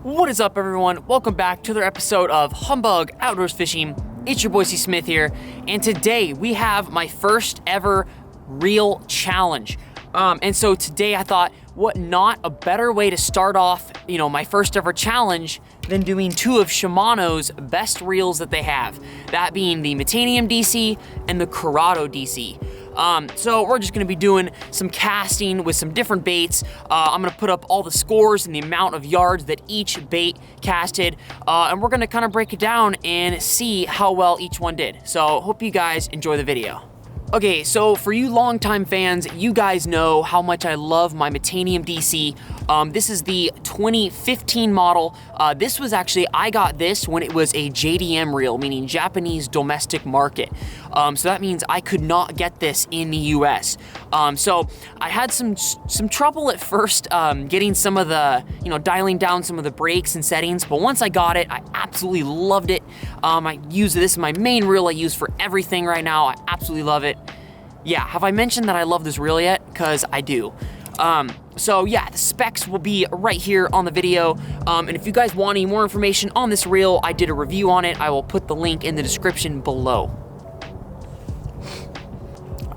What is up, everyone? Welcome back to another episode of Humbug Outdoors Fishing. It's your boy C. Smith here, and today we have my first ever reel challenge. And so today I thought, what not a better way to start off, my first ever challenge than doing two of Shimano's best reels that they have. That being the Metanium DC and the Curado DC. So we're just gonna be doing some casting with some different baits. I'm gonna put up all the scores and the amount of yards that each bait casted, and we're gonna kind of break it down and see how well each one did. So hope you guys enjoy the video. Okay, so for you longtime fans, you guys know how much I love my Metanium DC. This is the 2015 model. This was actually, I got this when it was a JDM reel, meaning Japanese domestic market. So that means I could not get this in the US. So I had some trouble at first getting some of the, dialing down some of the brakes and settings, but once I got it, I absolutely loved it. I use this as my main reel I use for everything right now. I absolutely love it. Yeah, have I mentioned that I love this reel yet? Because I do. So yeah, the specs will be right here on the video. And if you guys want any more information on this reel, I did a review on it. I will put the link in the description below.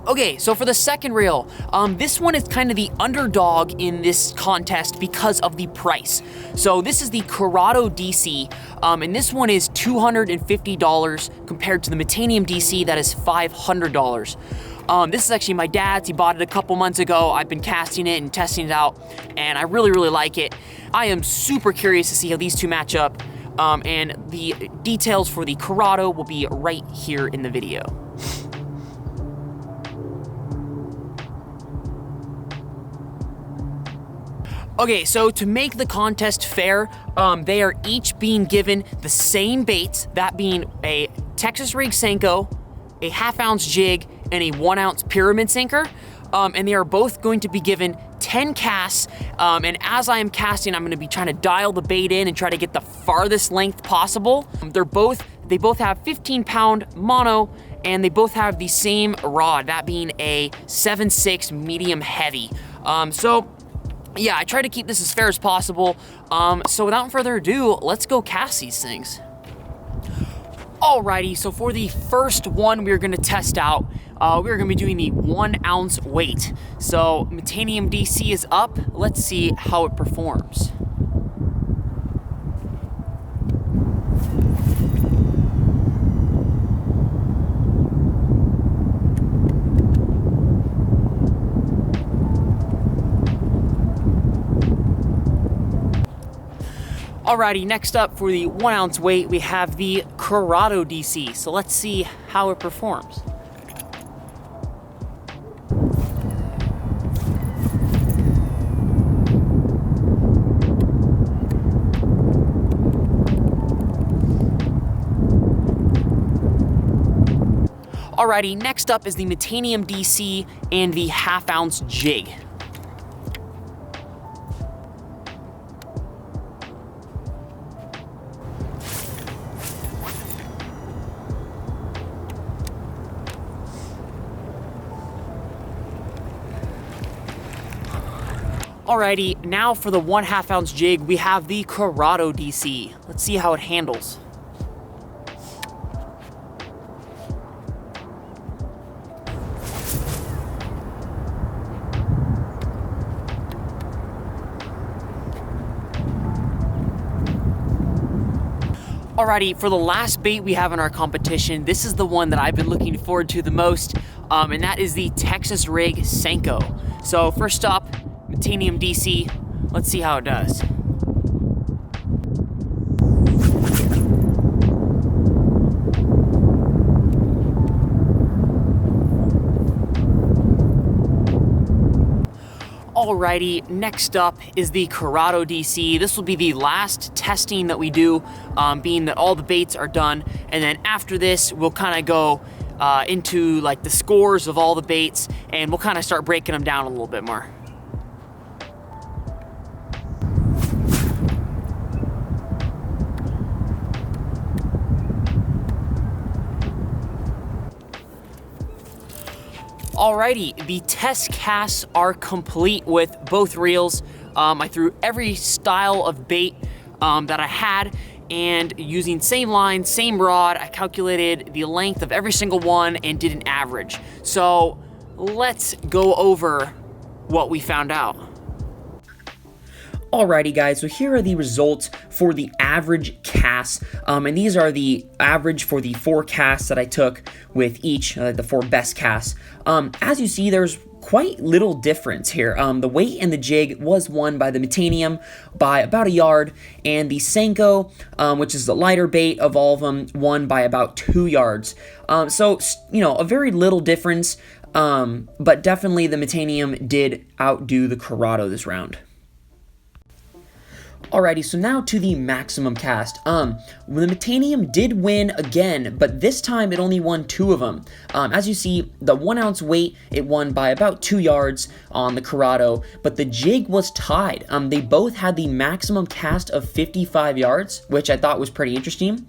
Okay, so for the second reel, this one is kind of the underdog in this contest because of the price. So this is the Curado DC, and this one is $250 compared to the Metanium DC that is $500. This is actually my dad's. He bought it a couple months ago. I've been casting it and testing it out, and I really, really like it. I am super curious to see how these two match up, and the details for the Curado will be right here in the video. Okay, so to make the contest fair, they are each being given the same baits, that being a Texas rig Senko, a 1/2 ounce jig, and a 1 ounce pyramid sinker. And they are both going to be given 10 casts. And as I am casting, I'm gonna be trying to dial the bait in and try to get the farthest length possible. They both have 15-pound mono, and they both have the same rod, that being a 7.6 medium heavy. Yeah, I try to keep this as fair as possible. So without further ado, let's go cast these things. Alrighty, so for the first one we're gonna test out, we're gonna be doing the 1 ounce weight. So Metanium DC is up. Let's see how it performs. Alrighty, next up for the 1 ounce weight, we have the Curado DC. So let's see how it performs. Alrighty, next up is the Metanium DC and the 1/2 ounce jig. Alrighty, now for the 1/2 ounce jig, we have the Curado DC. Let's see how it handles. Alrighty, for the last bait we have in our competition, this is the one that I've been looking forward to the most, and that is the Texas rig Senko. So first up, Metanium DC, let's see how it does. Alrighty, next up is the Curado DC. This will be the last testing that we do, being that all the baits are done, and then after this, we'll kind of go into like the scores of all the baits, and we'll kind of start breaking them down a little bit more. Alrighty, the test casts are complete with both reels. I threw every style of bait that I had, and using same line, same rod, I calculated the length of every single one and did an average. So let's go over what we found out. Alrighty guys, so here are the results for the average casts, and these are the average for the 4 casts that I took with each, the 4 best casts. As you see, there's quite little difference here. The weight and the jig was won by the Metanium by about a yard, and the Senko, which is the lighter bait of all of them, won by about 2 yards. So, you know, a very little difference, but definitely the Metanium did outdo the Curado this round. Alrighty, so now to the maximum cast. The Metanium did win again, but this time it only won 2 of them. As you see, the 1 ounce weight, it won by about 2 yards on the Curado, but the jig was tied. They both had the maximum cast of 55 yards, which I thought was pretty interesting.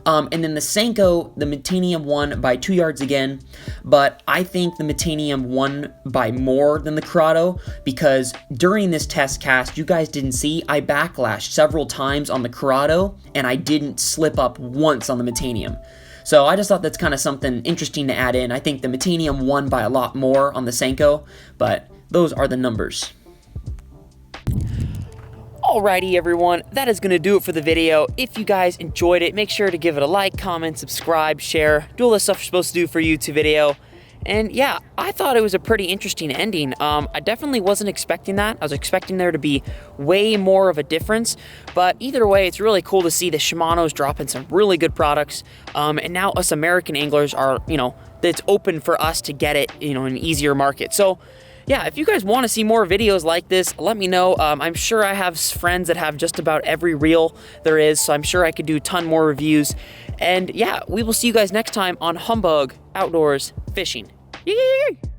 And then the Senko, the Metanium won by 2 yards again, but I think the Metanium won by more than the Curado, because during this test cast, you guys didn't see, I backlashed several times on the Curado, and I didn't slip up once on the Metanium. So I just thought that's kind of something interesting to add in. I think the Metanium won by a lot more on the Senko, but those are the numbers. Alrighty everyone, that is going to do it for the video. If you guys enjoyed it, make sure to give it a like, comment, subscribe, share, do all the stuff you're supposed to do for a YouTube video. And yeah, I thought it was a pretty interesting ending. I definitely wasn't expecting that. I was expecting there to be way more of a difference, but either way, it's really cool to see the Shimano's dropping some really good products. And now us American anglers are, you know, it's open for us to get it, you know, in an easier market. So yeah, if you guys want to see more videos like this, let me know. I'm sure I have friends that have just about every reel there is, so I'm sure I could do a ton more reviews. And yeah, we will see you guys next time on Humbug Outdoors Fishing. Yay!